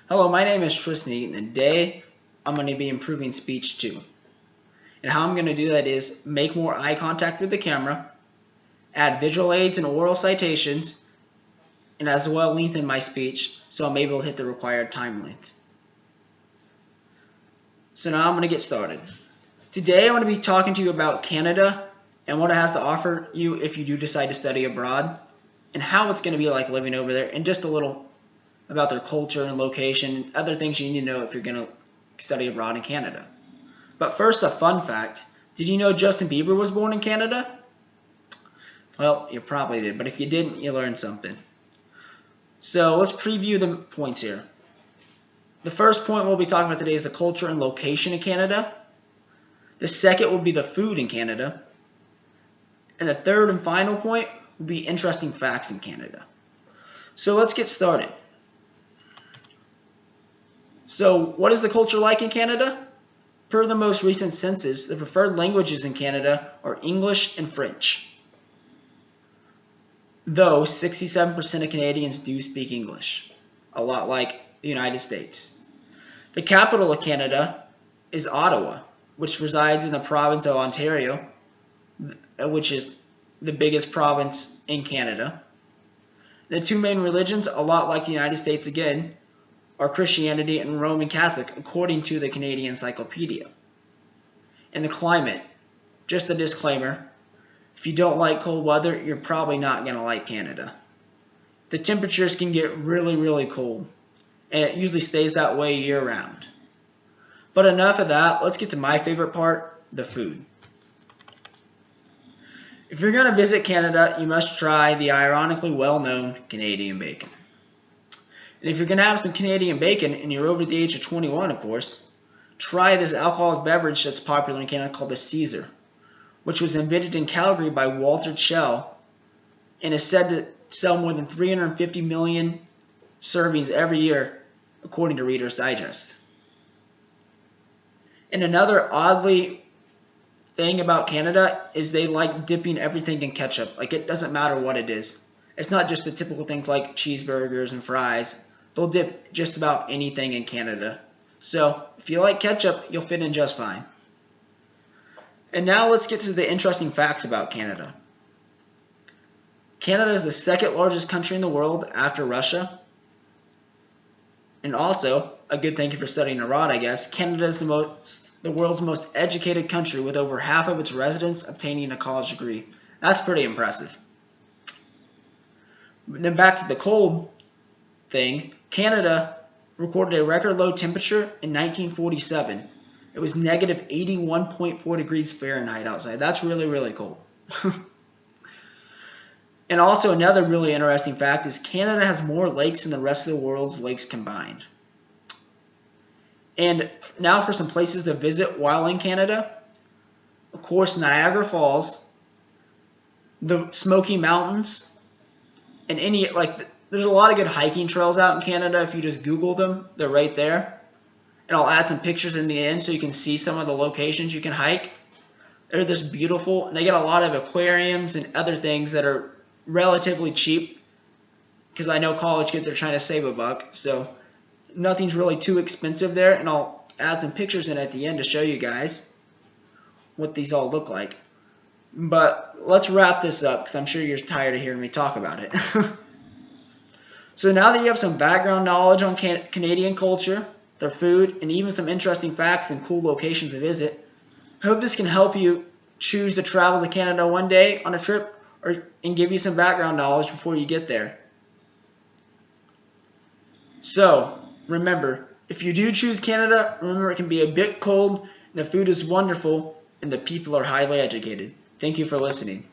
Hello, my name is Tristan, and today I'm going to be improving speech too. And how I'm going to do that is make more eye contact with the camera, add visual aids and oral citations, and as well lengthen my speech so I'm able to hit the required time length. So now I'm going to get started. Today I'm going to be talking to you about Canada and what it has to offer you if you do decide to study abroad, and how it's going to be like living over there, and just a little about their culture and location and other things you need to know if you're going to study abroad in Canada. But first, a fun fact. Did you know Justin Bieber was born in Canada? Well, you probably did, but if you didn't, you learned something. So let's preview the points here. The first point we'll be talking about today is the culture and location in Canada. The second will be the food in Canada. And the third and final point will be interesting facts in Canada. So let's get started. So what is the culture like in Canada? Per the most recent census, the preferred languages in Canada are English and French. Though 67% of Canadians do speak English, a lot like the United States. The capital of Canada is Ottawa, which resides in the province of Ontario, which is the biggest province in Canada. The two main religions, a lot like the United States again, are Christianity and Roman Catholic, according to the Canadian Encyclopedia. And the climate, just a disclaimer, if you don't like cold weather, you're probably not going to like Canada. The temperatures can get really, really cold, and it usually stays that way year-round. But enough of that, let's get to my favorite part, the food. If you're going to visit Canada, you must try the ironically well-known Canadian bacon. And if you're going to have some Canadian bacon, and you're over the age of 21, of course, try this alcoholic beverage that's popular in Canada called the Caesar, which was invented in Calgary by Walter Schell and is said to sell more than 350 million servings every year, according to Reader's Digest. And another oddly thing about Canada is they like dipping everything in ketchup. Like, it doesn't matter what it is. It's not just the typical things like cheeseburgers and fries. They'll dip just about anything in Canada. So if you like ketchup, you'll fit in just fine. And now let's get to the interesting facts about Canada. Canada is the second largest country in the world after Russia. And also, a good thing for studying abroad, I guess, Canada is the world's most educated country, with over half of its residents obtaining a college degree. That's pretty impressive. Then back to the cold thing, Canada recorded a record low temperature in 1947. It was negative 81.4 degrees Fahrenheit outside. That's really, really cold. And also another really interesting fact is Canada has more lakes than the rest of the world's lakes combined. And now for some places to visit while in Canada. Of course, Niagara Falls, the Smoky Mountains, and there's a lot of good hiking trails out in Canada. If you just Google them, they're right there. And I'll add some pictures in the end so you can see some of the locations you can hike. They're just beautiful. And they get a lot of aquariums and other things that are relatively cheap, because I know college kids are trying to save a buck. So nothing's really too expensive there. And I'll add some pictures in at the end to show you guys what these all look like. But let's wrap this up, because I'm sure you're tired of hearing me talk about it. So now that you have some background knowledge on Canadian culture, their food, and even some interesting facts and cool locations to visit, I hope this can help you choose to travel to Canada one day on a trip, and give you some background knowledge before you get there. So remember, if you do choose Canada, remember it can be a bit cold, and the food is wonderful, and the people are highly educated. Thank you for listening.